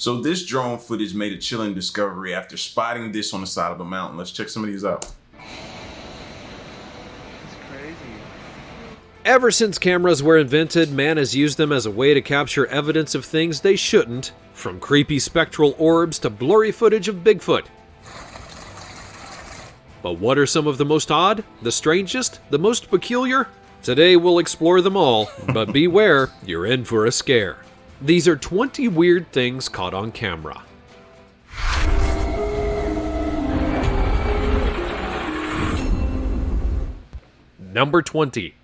So this drone footage made a chilling discovery after spotting this on the side of a mountain. Let's check some of these out. Ever since cameras were invented, man has used them as a way to capture evidence of things they shouldn't, from creepy spectral orbs to blurry footage of Bigfoot. But what are some of the most odd, the strangest, the most peculiar? Today we'll explore them all, but beware, you're in for a scare. These are 20 weird things caught on camera. Number 20.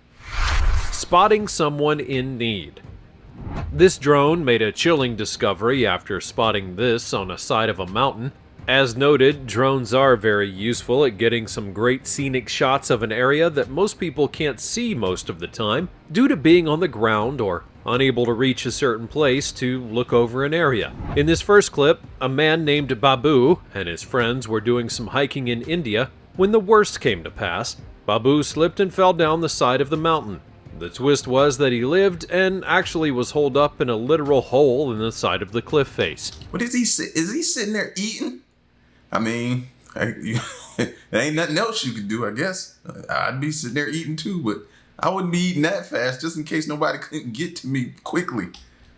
Spotting someone in need. This drone made a chilling discovery after spotting this on the side of a mountain. As noted, drones are very useful at getting some great scenic shots of an area that most people can't see most of the time due to being on the ground or unable to reach a certain place to look over an area. In this first clip, a man named Babu and his friends were doing some hiking in India when the worst came to pass. Babu slipped and fell down the side of the mountain. The twist was that he lived and actually was holed up in a literal hole in the side of the cliff face. What is he sitting there eating? I mean, there ain't nothing else you could do, I guess. I'd be sitting there eating too, but I wouldn't be eating that fast just in case nobody couldn't get to me quickly.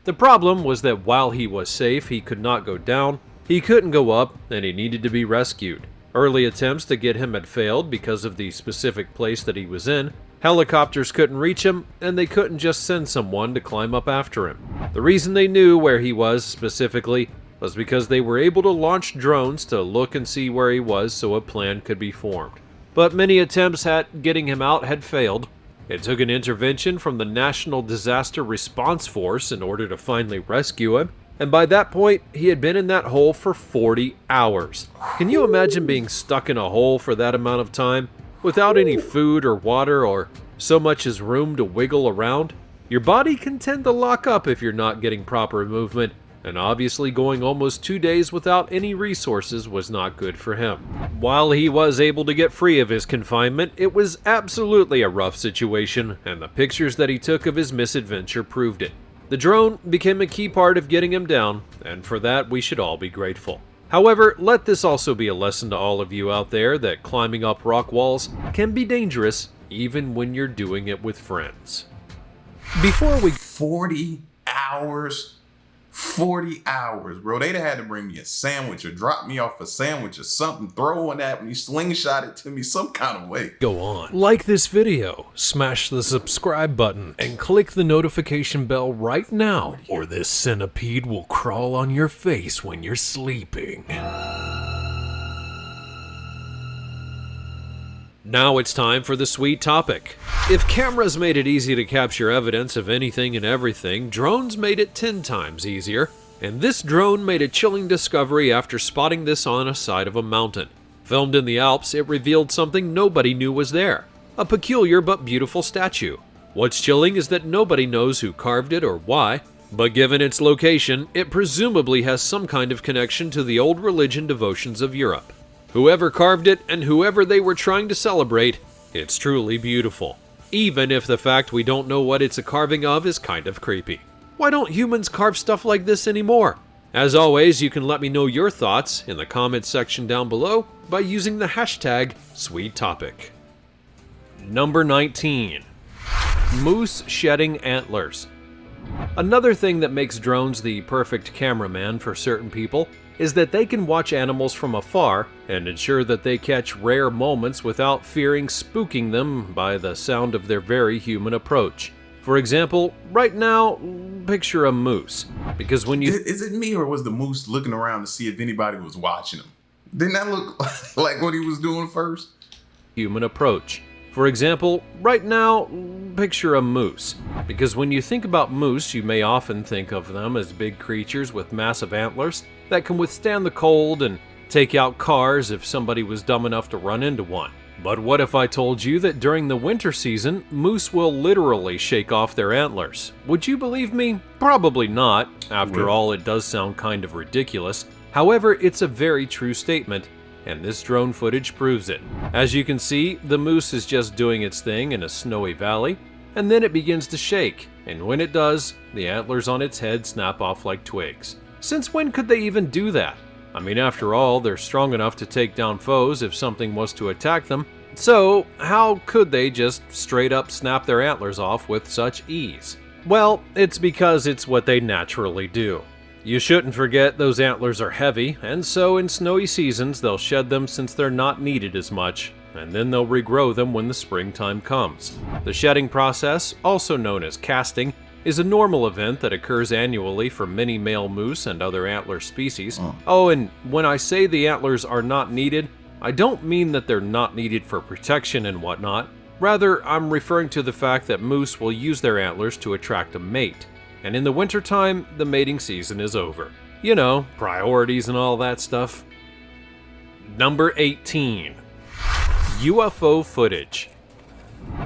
The problem was that while he was safe, he could not go down, he couldn't go up, and he needed to be rescued. Early attempts to get him had failed because of the specific place that he was in. Helicopters couldn't reach him, and they couldn't just send someone to climb up after him. The reason they knew where he was specifically was because they were able to launch drones to look and see where he was so a plan could be formed. But many attempts at getting him out had failed. It took an intervention from the National Disaster Response Force in order to finally rescue him, and by that point, he had been in that hole for 40 hours. Can you imagine being stuck in a hole for that amount of time, without any food or water or so much as room to wiggle around? Your body can tend to lock up if you're not getting proper movement, and obviously going almost 2 days without any resources was not good for him. While he was able to get free of his confinement, it was absolutely a rough situation, and the pictures that he took of his misadventure proved it. The drone became a key part of getting him down, and for that we should all be grateful. However, let this also be a lesson to all of you out there that climbing up rock walls can be dangerous even when you're doing it with friends. Before we 40 hours? 40 hours, bro. They'd have had to bring me a sandwich or drop me off a sandwich or something, throw one at me, slingshot it to me some kind of way. Go on. Like this video, smash the subscribe button, and click the notification bell right now, or this centipede will crawl on your face when you're sleeping. Now it's time for the sweet topic. If cameras made it easy to capture evidence of anything and everything, drones made it 10 times easier. And this drone made a chilling discovery after spotting this on a side of a mountain. Filmed in the Alps, it revealed something nobody knew was there. A peculiar but beautiful statue. What's chilling is that nobody knows who carved it or why, but given its location, it presumably has some kind of connection to the old religion devotions of Europe. Whoever carved it and whoever they were trying to celebrate, it's truly beautiful. Even if the fact we don't know what it's a carving of is kind of creepy. Why don't humans carve stuff like this anymore? As always, you can let me know your thoughts in the comments section down below by using the hashtag #SweetTopic. Number 19. Moose shedding antlers. Another thing that makes drones the perfect cameraman for certain people is that they can watch animals from afar and ensure that they catch rare moments without fearing spooking them by the sound of their very human approach. For example, right now, picture a moose, because when you... Is it me or was the moose looking around to see if anybody was watching him? Didn't that look like what he was doing first? Human approach. For example, right now, picture a moose, because when you think about moose, you may often think of them as big creatures with massive antlers that can withstand the cold and take out cars if somebody was dumb enough to run into one. But what if I told you that during the winter season, moose will literally shake off their antlers? Would you believe me? Probably not. After all, it does sound kind of ridiculous. However, it's a very true statement, and this drone footage proves it. As you can see, the moose is just doing its thing in a snowy valley, and then it begins to shake, and when it does, the antlers on its head snap off like twigs. Since when could they even do that? I mean, after all, they're strong enough to take down foes if something was to attack them, so how could they just straight up snap their antlers off with such ease? Well, it's because it's what they naturally do. You shouldn't forget those antlers are heavy, and so in snowy seasons they'll shed them since they're not needed as much, and then they'll regrow them when the springtime comes. The shedding process, also known as casting, is a normal event that occurs annually for many male moose and other antler species. Oh, and when I say the antlers are not needed, I don't mean that they're not needed for protection and whatnot. Rather, I'm referring to the fact that moose will use their antlers to attract a mate. And in the wintertime, the mating season is over. You know, priorities and all that stuff. Number 18. UFO footage.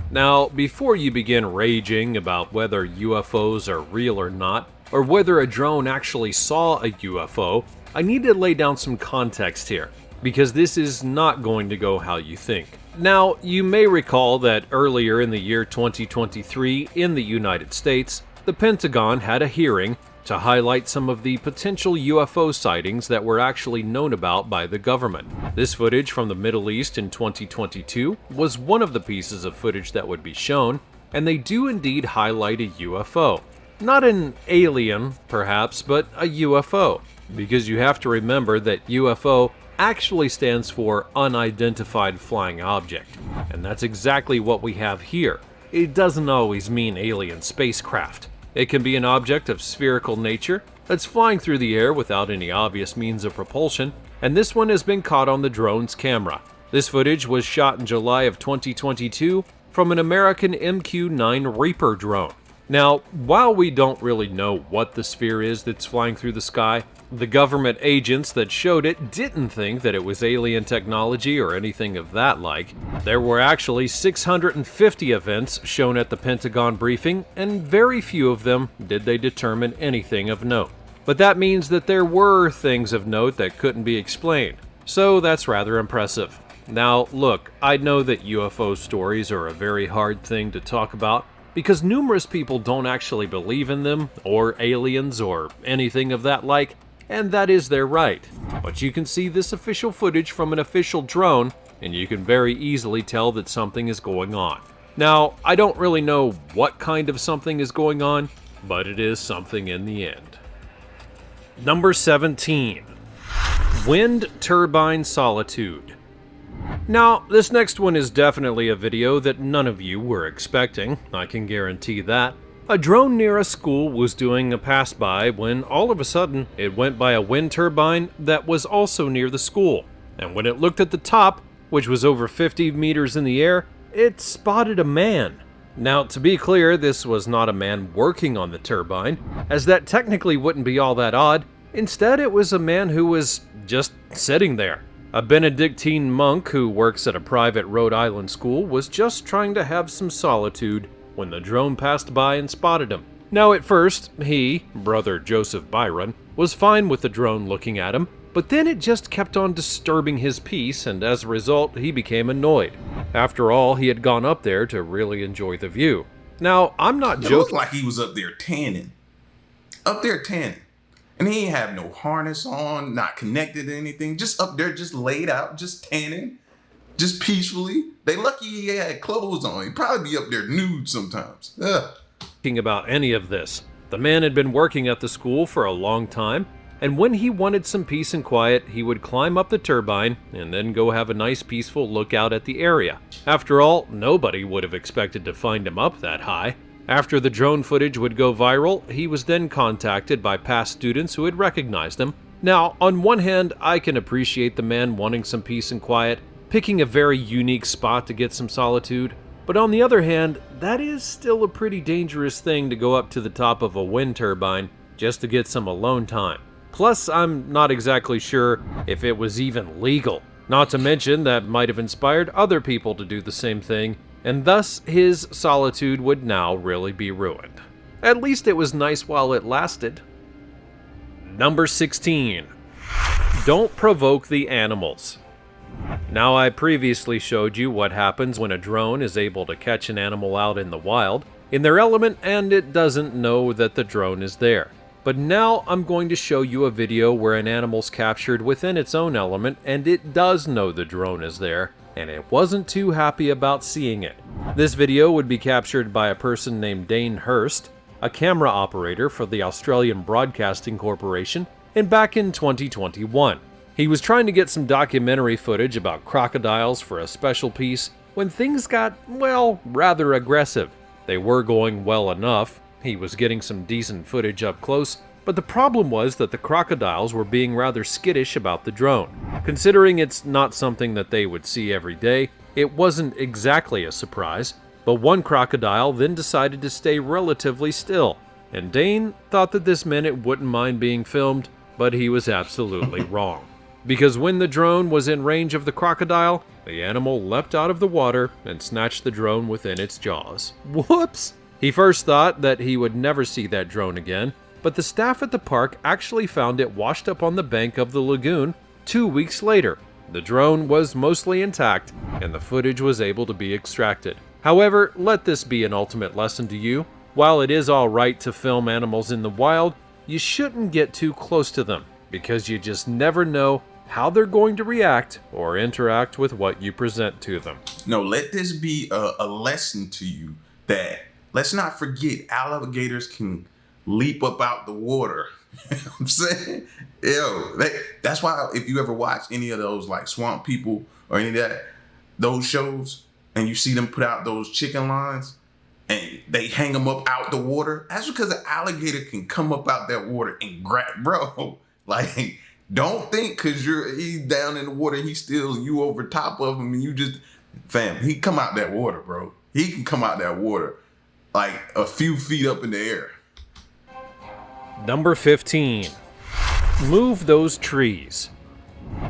Now, before you begin raging about whether UFOs are real or not, or whether a drone actually saw a UFO, I need to lay down some context here, because this is not going to go how you think. Now, you may recall that earlier in the year 2023 in the United States, the Pentagon had a hearing to highlight some of the potential UFO sightings that were actually known about by the government. This footage from the Middle East in 2022 was one of the pieces of footage that would be shown, and they do indeed highlight a UFO. Not an alien, perhaps, but a UFO, because you have to remember that UFO actually stands for Unidentified Flying Object, and that's exactly what we have here. It doesn't always mean alien spacecraft. It can be an object of spherical nature that's flying through the air without any obvious means of propulsion, and this one has been caught on the drone's camera. This footage was shot in July of 2022 from an American MQ-9 Reaper drone. Now, while we don't really know what the sphere is that's flying through the sky, the government agents that showed it didn't think that it was alien technology or anything of that like. There were actually 650 events shown at the Pentagon briefing, and very few of them did they determine anything of note. But that means that there were things of note that couldn't be explained, so that's rather impressive. Now, look, I know that UFO stories are a very hard thing to talk about, because numerous people don't actually believe in them, or aliens, or anything of that like, and that is their right. But you can see this official footage from an official drone, and you can very easily tell that something is going on. Now, I don't really know what kind of something is going on, but it is something in the end. Number 17. Wind Turbine Solitude. Now, this next one is definitely a video that none of you were expecting, I can guarantee that. A drone near a school was doing a pass-by when all of a sudden it went by a wind turbine that was also near the school. And when it looked at the top, which was over 50 meters in the air, it spotted a man. Now, to be clear, this was not a man working on the turbine, as that technically wouldn't be all that odd. Instead, it was a man who was just sitting there. A Benedictine monk who works at a private Rhode Island school was just trying to have some solitude when the drone passed by and spotted him. Now at first, he, Brother Joseph Byron, was fine with the drone looking at him, but then it just kept on disturbing his peace, and as a result, he became annoyed. After all, he had gone up there to really enjoy the view. Now, I'm not joking. It looked like he was up there tanning. And he ain't have no harness on, not connected to anything, just up there, just laid out, just tanning, just peacefully. They lucky he had clothes on. He'd probably be up there nude sometimes. Ugh. Thinking about any of this. The man had been working at the school for a long time, and when he wanted some peace and quiet, he would climb up the turbine and then go have a nice peaceful look out at the area. After all, nobody would have expected to find him up that high. After the drone footage would go viral, he was then contacted by past students who had recognized him. Now, on one hand, I can appreciate the man wanting some peace and quiet, picking a very unique spot to get some solitude, but on the other hand, that is still a pretty dangerous thing to go up to the top of a wind turbine just to get some alone time. Plus, I'm not exactly sure if it was even legal. Not to mention that might have inspired other people to do the same thing, and thus his solitude would now really be ruined. At least it was nice while it lasted. Number 16. Don't provoke the animals. Now, I previously showed you what happens when a drone is able to catch an animal out in the wild, in their element, and it doesn't know that the drone is there. But now I'm going to show you a video where an animal's captured within its own element and it does know the drone is there, and it wasn't too happy about seeing it. This video would be captured by a person named Dane Hurst, a camera operator for the Australian Broadcasting Corporation, and back in 2021. He was trying to get some documentary footage about crocodiles for a special piece when things got, well, rather aggressive. They were going well enough. He was getting some decent footage up close, but the problem was that the crocodiles were being rather skittish about the drone. Considering it's not something that they would see every day, it wasn't exactly a surprise, but one crocodile then decided to stay relatively still, and Dane thought that this meant it wouldn't mind being filmed, but he was absolutely wrong. Because when the drone was in range of the crocodile, the animal leapt out of the water and snatched the drone within its jaws. Whoops! He first thought that he would never see that drone again, but the staff at the park actually found it washed up on the bank of the lagoon 2 weeks later. The drone was mostly intact, and the footage was able to be extracted. However, let this be an ultimate lesson to you. While it is alright to film animals in the wild, you shouldn't get too close to them, because you just never know how they're going to react or interact with what you present to them. No, let this be a lesson to you that let's not forget alligators can leap up out the water. You know what I'm saying? That's why if you ever watch any of those like Swamp People or any of that, those shows, and you see them put out those chicken lines and they hang them up out the water, that's because an alligator can come up out that water and grab, bro. Like, don't think because he's down in the water, he's still, you over top of him and you just, fam, he come out that water, bro. He can come out that water like a few feet up in the air. Number 15. Move those trees.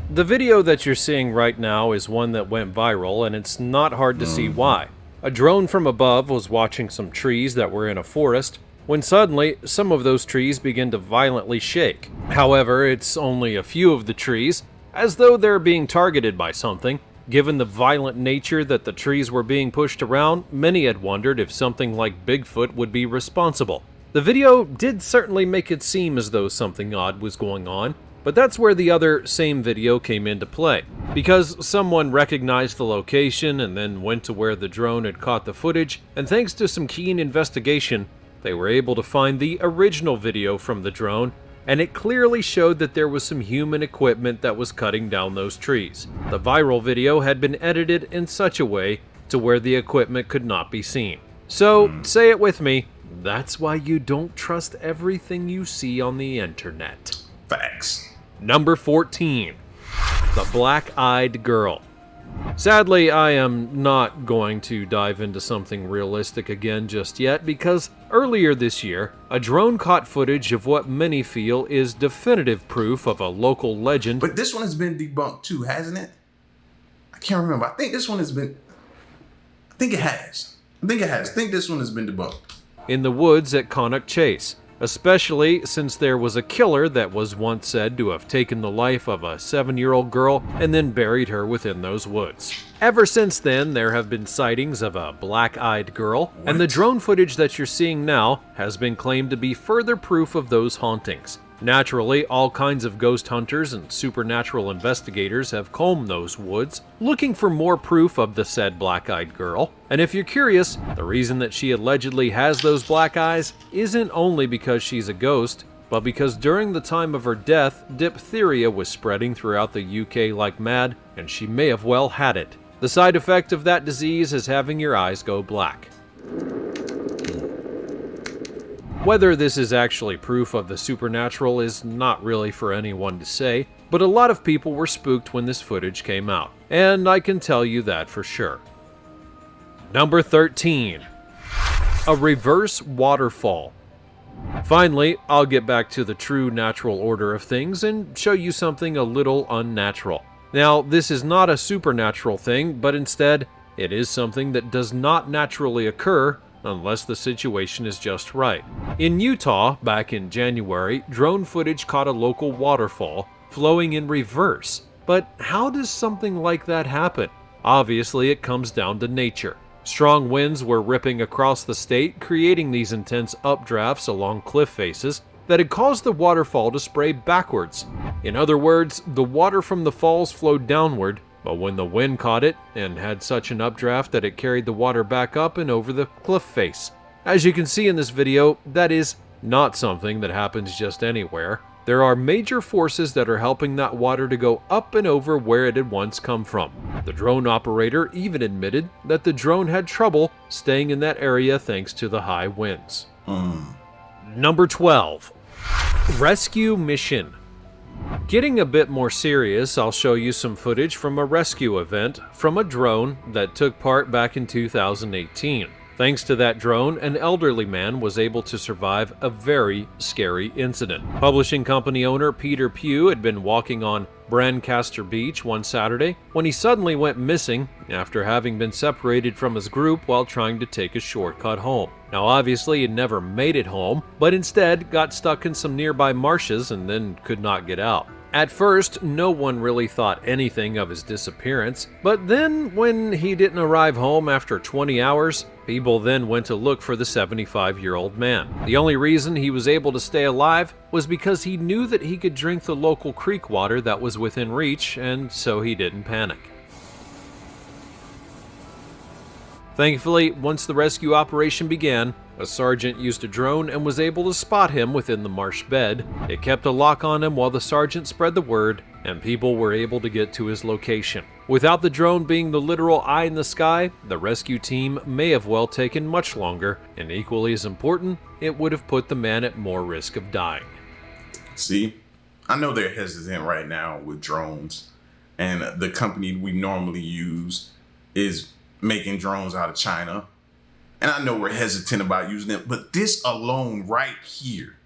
The video that you're seeing right now is one that went viral, and it's not hard to see why. A drone from above was watching some trees that were in a forest, when suddenly some of those trees begin to violently shake. However, it's only a few of the trees, as though they're being targeted by something. Given the violent nature that the trees were being pushed around, many had wondered if something like Bigfoot would be responsible. The video did certainly make it seem as though something odd was going on, but that's where the other same video came into play. Because someone recognized the location and then went to where the drone had caught the footage, and thanks to some keen investigation, they were able to find the original video from the drone, and it clearly showed that there was some human equipment that was cutting down those trees. The viral video had been edited in such a way to where the equipment could not be seen. So, say it with me, that's why you don't trust everything you see on the internet. Facts. Number 14. The Blackeyed Girl. Sadly, I am not going to dive into something realistic again just yet, because earlier this year, a drone caught footage of what many feel is definitive proof of a local legend. But this one has been debunked too, hasn't it? I can't remember. I think this one has been... I think it has. I think this one has been debunked. In the woods at Connaught Chase, especially since there was a killer that was once said to have taken the life of a 7-year-old girl and then buried her within those woods. Ever since then, there have been sightings of a black-eyed girl, and the drone footage that you're seeing now has been claimed to be further proof of those hauntings. Naturally, all kinds of ghost hunters and supernatural investigators have combed those woods, looking for more proof of the said black-eyed girl. And if you're curious, the reason that she allegedly has those black eyes isn't only because she's a ghost, but because during the time of her death, diphtheria was spreading throughout the UK like mad, and she may have well had it. The side effect of that disease is having your eyes go black. Whether this is actually proof of the supernatural is not really for anyone to say, but a lot of people were spooked when this footage came out, and I can tell you that for sure. Number 13. A Reverse Waterfall. Finally, I'll get back to the true natural order of things and show you something a little unnatural. Now, this is not a supernatural thing, but instead, it is something that does not naturally occur unless the situation is just right. In Utah, back in January, drone footage caught a local waterfall flowing in reverse. But how does something like that happen? Obviously, it comes down to nature. Strong winds were ripping across the state, creating these intense updrafts along cliff faces, that had caused the waterfall to spray backwards. In other words, the water from the falls flowed downward, but when the wind caught it and had such an updraft that it carried the water back up and over the cliff face. As you can see in this video, that is not something that happens just anywhere. There are major forces that are helping that water to go up and over where it had once come from. The drone operator even admitted that the drone had trouble staying in that area thanks to the high winds. Number 12. Rescue Mission. Getting a bit more serious, I'll show you some footage from a rescue event from a drone that took part back in 2018. Thanks to that drone, an elderly man was able to survive a very scary incident. Publishing company owner Peter Pugh had been walking on Brancaster Beach one Saturday when he suddenly went missing after having been separated from his group while trying to take a shortcut home. Now obviously he never made it home, but instead got stuck in some nearby marshes and then could not get out. At first, no one really thought anything of his disappearance, but then when he didn't arrive home after 20 hours, people then went to look for the 75-year-old man. The only reason he was able to stay alive was because he knew that he could drink the local creek water that was within reach, and so he didn't panic. Thankfully, once the rescue operation began, a sergeant used a drone and was able to spot him within the marsh bed. It kept a lock on him while the sergeant spread the word, and people were able to get to his location. Without the drone being the literal eye in the sky, the rescue team may have well taken much longer, and equally as important, it would have put the man at more risk of dying. See, I know they're hesitant right now with drones, and the company we normally use is making drones out of China. And I know we're hesitant about using them, but this alone right here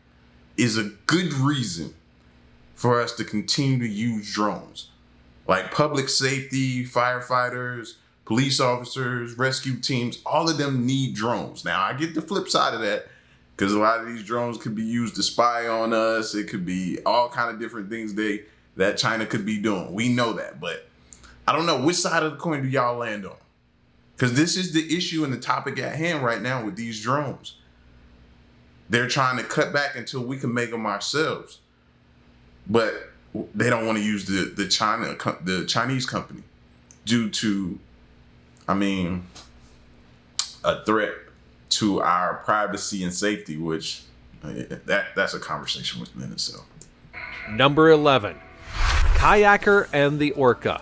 is a good reason for us to continue to use drones. Like public safety, firefighters, police officers, rescue teams, all of them need drones. Now, I get the flip side of that, because a lot of these drones could be used to spy on us. It could be all kind of different things that China could be doing. We know that, but I don't know, which side of the coin do y'all land on? Because this is the issue and the topic at hand right now with these drones. They're trying to cut back until we can make them ourselves. But they don't want to use the Chinese company due to, a threat to our privacy and safety, which that's a conversation within itself. Number 11. Kayaker and the Orca.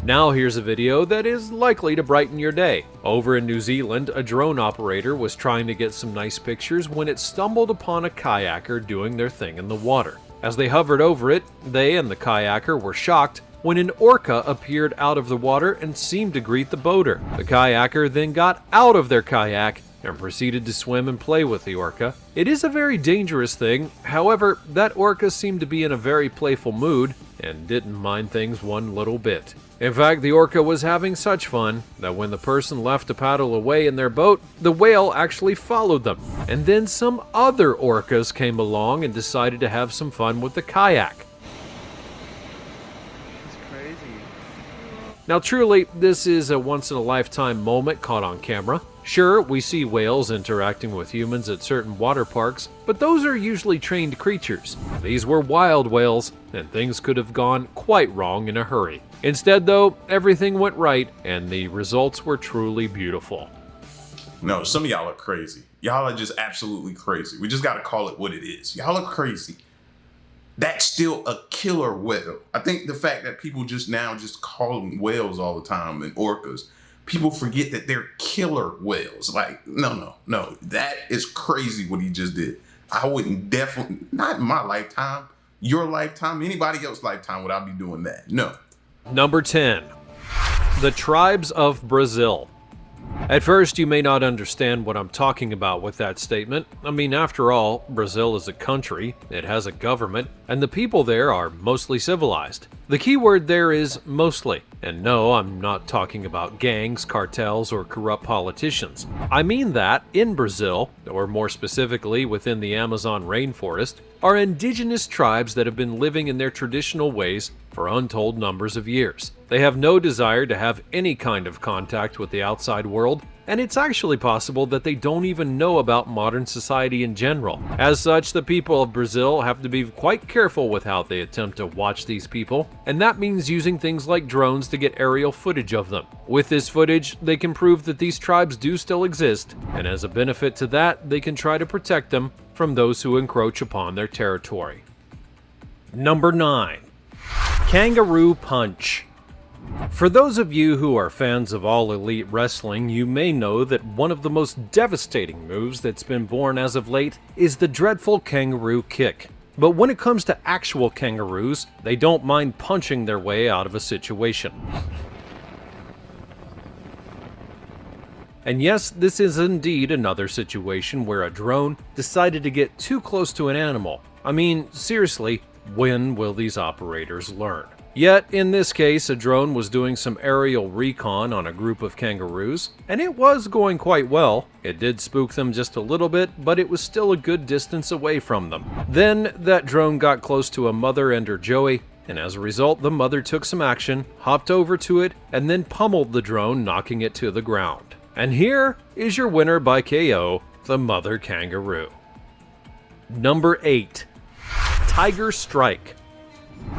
Now here's a video that is likely to brighten your day. Over in New Zealand, a drone operator was trying to get some nice pictures when it stumbled upon a kayaker doing their thing in the water. As they hovered over it, they and the kayaker were shocked when an orca appeared out of the water and seemed to greet the boater. The kayaker then got out of their kayak and proceeded to swim and play with the orca. It is a very dangerous thing, however, that orca seemed to be in a very playful mood and didn't mind things one little bit. In fact, the orca was having such fun that when the person left to paddle away in their boat, the whale actually followed them. And then some other orcas came along and decided to have some fun with the kayak. It's crazy. Now truly, this is a once-in-a-lifetime moment caught on camera. Sure, we see whales interacting with humans at certain water parks, but those are usually trained creatures. These were wild whales, and things could have gone quite wrong in a hurry. Instead though, everything went right, and the results were truly beautiful. No, some of y'all are crazy. Y'all are just absolutely crazy. We just gotta call it what it is. Y'all are crazy. That's still a killer whale. I think the fact that people just call them whales all the time and orcas, people forget that they're killer whales. Like, no. That is crazy what he just did. I wouldn't definitely, not in my lifetime, your lifetime, anybody else's lifetime would I be doing that. No. Number 10. The Tribes of Brazil. At first, you may not understand what I'm talking about with that statement. After all, Brazil is a country, it has a government, and the people there are mostly civilized. The key word there is mostly. And no, I'm not talking about gangs, cartels, or corrupt politicians. I mean that in Brazil, or more specifically within the Amazon rainforest, are indigenous tribes that have been living in their traditional ways for untold numbers of years. They have no desire to have any kind of contact with the outside world, and it's actually possible that they don't even know about modern society in general. As such, the people of Brazil have to be quite careful with how they attempt to watch these people, and that means using things like drones to get aerial footage of them. With this footage, they can prove that these tribes do still exist, and as a benefit to that, they can try to protect them from those who encroach upon their territory. Number 9. Kangaroo Punch. For those of you who are fans of All Elite Wrestling, you may know that one of the most devastating moves that's been born as of late is the dreadful kangaroo kick. But when it comes to actual kangaroos, they don't mind punching their way out of a situation. And yes, this is indeed another situation where a drone decided to get too close to an animal. I mean, seriously, when will these operators learn? Yet, in this case, a drone was doing some aerial recon on a group of kangaroos, and it was going quite well. It did spook them just a little bit, but it was still a good distance away from them. Then, that drone got close to a mother and her joey, and as a result, the mother took some action, hopped over to it, and then pummeled the drone, knocking it to the ground. And here is your winner by KO, the mother kangaroo. Number 8. Tiger Strike.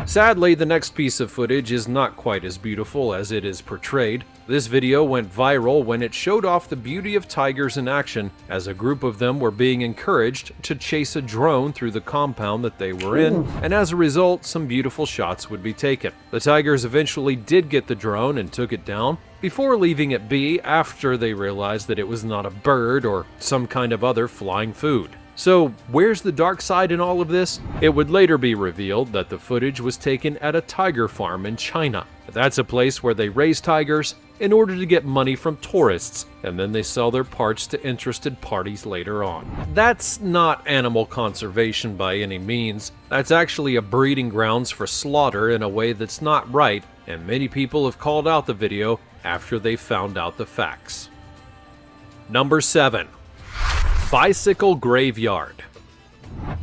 Sadly, the next piece of footage is not quite as beautiful as it is portrayed. This video went viral when it showed off the beauty of tigers in action, as a group of them were being encouraged to chase a drone through the compound that they were in, and as a result, some beautiful shots would be taken. The tigers eventually did get the drone and took it down, before leaving it be after they realized that it was not a bird or some kind of other flying food. So, where's the dark side in all of this? It would later be revealed that the footage was taken at a tiger farm in China. That's a place where they raise tigers in order to get money from tourists, and then they sell their parts to interested parties later on. That's not animal conservation by any means. That's actually a breeding grounds for slaughter in a way that's not right, and many people have called out the video after they found out the facts. Number 7. Bicycle Graveyard.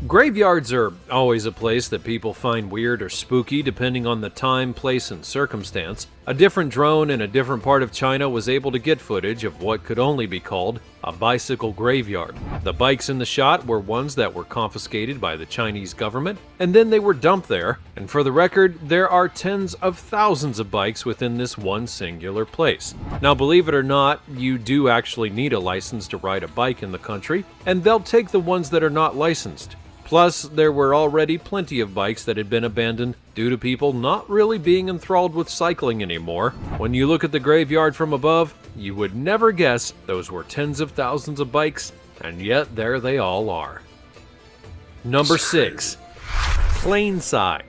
Graveyards are always a place that people find weird or spooky depending on the time, place, and circumstance. A different drone in a different part of China was able to get footage of what could only be called a bicycle graveyard. The bikes in the shot were ones that were confiscated by the Chinese government, and then they were dumped there. And for the record, there are tens of thousands of bikes within this one singular place. Now, believe it or not, you do actually need a license to ride a bike in the country, and they'll take the ones that are not licensed. Plus, there were already plenty of bikes that had been abandoned due to people not really being enthralled with cycling anymore. When you look at the graveyard from above, you would never guess those were tens of thousands of bikes, and yet there they all are. Number 6. Plainside.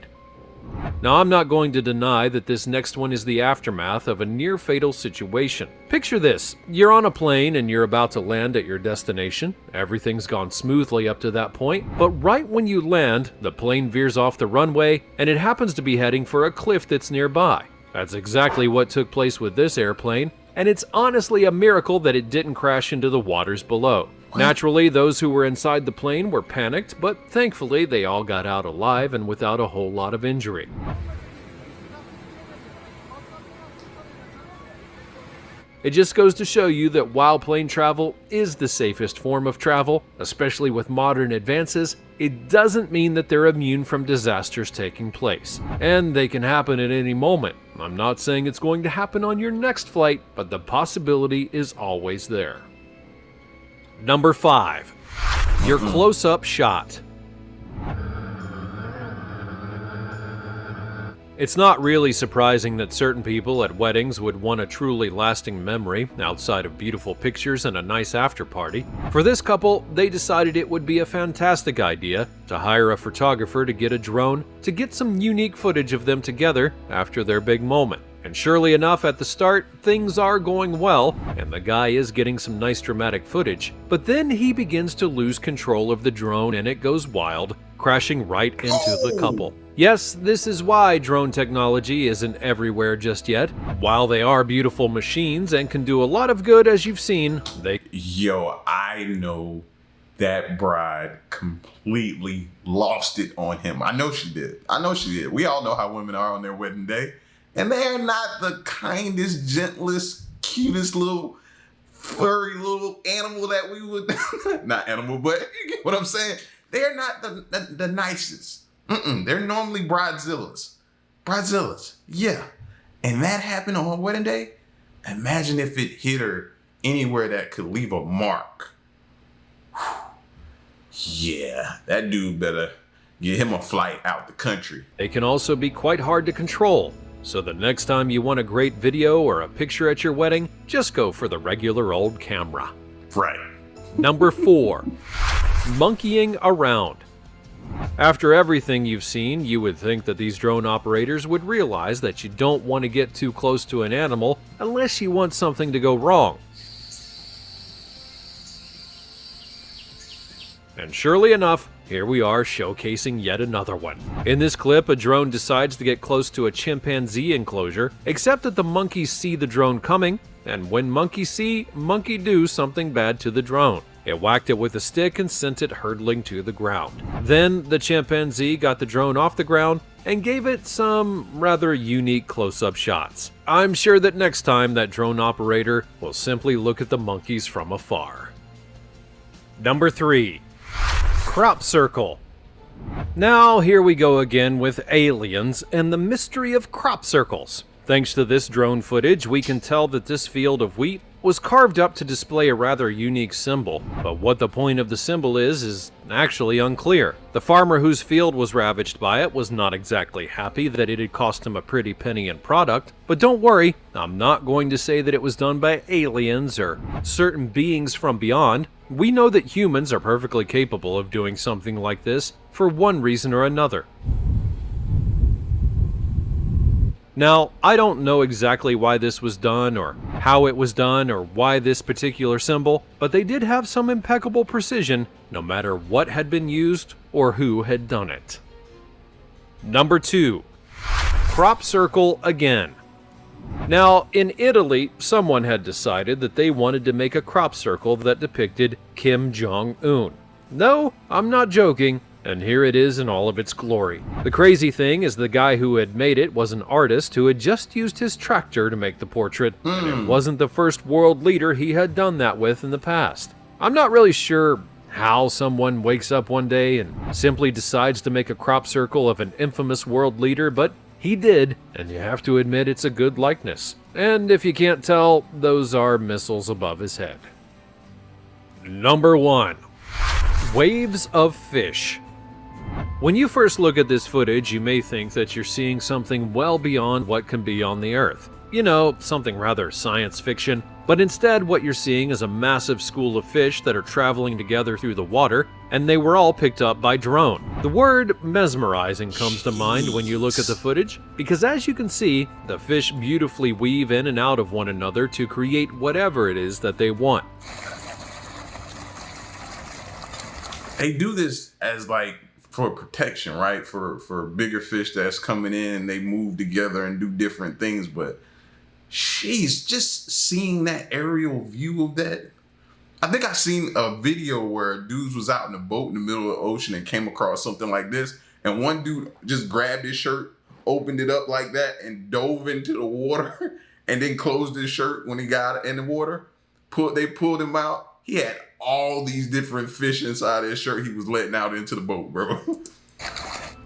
Now, I'm not going to deny that this next one is the aftermath of a near-fatal situation. Picture this. You're on a plane and you're about to land at your destination. Everything's gone smoothly up to that point, but right when you land, the plane veers off the runway and it happens to be heading for a cliff that's nearby. That's exactly what took place with this airplane, and it's honestly a miracle that it didn't crash into the waters below. Naturally, those who were inside the plane were panicked, but thankfully they all got out alive and without a whole lot of injury. It just goes to show you that while plane travel is the safest form of travel, especially with modern advances, it doesn't mean that they're immune from disasters taking place. And they can happen at any moment. I'm not saying it's going to happen on your next flight, but the possibility is always there. Number 5. Your close-up shot. It's not really surprising that certain people at weddings would want a truly lasting memory outside of beautiful pictures and a nice after-party. For this couple, they decided it would be a fantastic idea to hire a photographer to get a drone to get some unique footage of them together after their big moment. And surely enough, at the start, things are going well, and the guy is getting some nice dramatic footage. But then he begins to lose control of the drone and it goes wild, crashing right into the couple. Yes, this is why drone technology isn't everywhere just yet. While they are beautiful machines and can do a lot of good, as you've seen, they... Yo, I know that bride completely lost it on him. I know she did. We all know how women are on their wedding day. And they're not the kindest, gentlest, cutest little furry little animal that we would, not animal, but you get what I'm saying? They're not the nicest. They're normally bridezillas. Bridezillas, yeah. And that happened on her wedding day? Imagine if it hit her anywhere that could leave a mark. Yeah, that dude better get him a flight out the country. They can also be quite hard to control, so the next time you want a great video or a picture at your wedding, just go for the regular old camera. Right. Number 4. Monkeying around. After everything you've seen, you would think that these drone operators would realize that you don't want to get too close to an animal unless you want something to go wrong. And surely enough, here we are showcasing yet another one. In this clip, a drone decides to get close to a chimpanzee enclosure, except that the monkeys see the drone coming, and when monkeys see, monkey do something bad to the drone. It whacked it with a stick and sent it hurtling to the ground. Then the chimpanzee got the drone off the ground and gave it some rather unique close-up shots. I'm sure that next time that drone operator will simply look at the monkeys from afar. Number 3. Crop circle. Now here we go again with aliens and the mystery of crop circles. Thanks to this drone footage, we can tell that this field of wheat was carved up to display a rather unique symbol, but what the point of the symbol is actually unclear. The farmer whose field was ravaged by it was not exactly happy that it had cost him a pretty penny in product, but don't worry, I'm not going to say that it was done by aliens or certain beings from beyond. We know that humans are perfectly capable of doing something like this for one reason or another. Now, I don't know exactly why this was done, or how it was done, or why this particular symbol, but they did have some impeccable precision, no matter what had been used or who had done it. Number 2. Crop circle again. Now, in Italy, someone had decided that they wanted to make a crop circle that depicted Kim Jong Un. No, I'm not joking. And here it is in all of its glory. The crazy thing is the guy who had made it was an artist who had just used his tractor to make the portrait, and it wasn't the first world leader he had done that with in the past. I'm not really sure how someone wakes up one day and simply decides to make a crop circle of an infamous world leader, but he did, and you have to admit it's a good likeness. And if you can't tell, those are missiles above his head. Number 1. Waves of fish. When you first look at this footage, you may think that you're seeing something well beyond what can be on the Earth. You know, something rather science fiction. But instead, what you're seeing is a massive school of fish that are traveling together through the water, and they were all picked up by drone. The word mesmerizing comes to mind when you look at the footage, because as you can see, the fish beautifully weave in and out of one another to create whatever it is that they want. They do this as like for protection, right? For bigger fish that's coming in, they move together and do different things. But she's just seeing that aerial view of that. I think I seen a video where dudes was out in a boat in the middle of the ocean and came across something like this. And one dude just grabbed his shirt, opened it up like that, and dove into the water, and then closed his shirt when he got in the water. They pulled him out. He had all these different fish inside his shirt he was letting out into the boat, bro.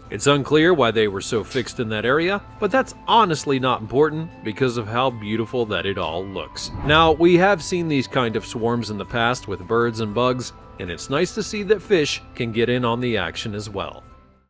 It's unclear why they were so fixed in that area, but that's honestly not important because of how beautiful that it all looks. Now, we have seen these kind of swarms in the past with birds and bugs, and it's nice to see that fish can get in on the action as well.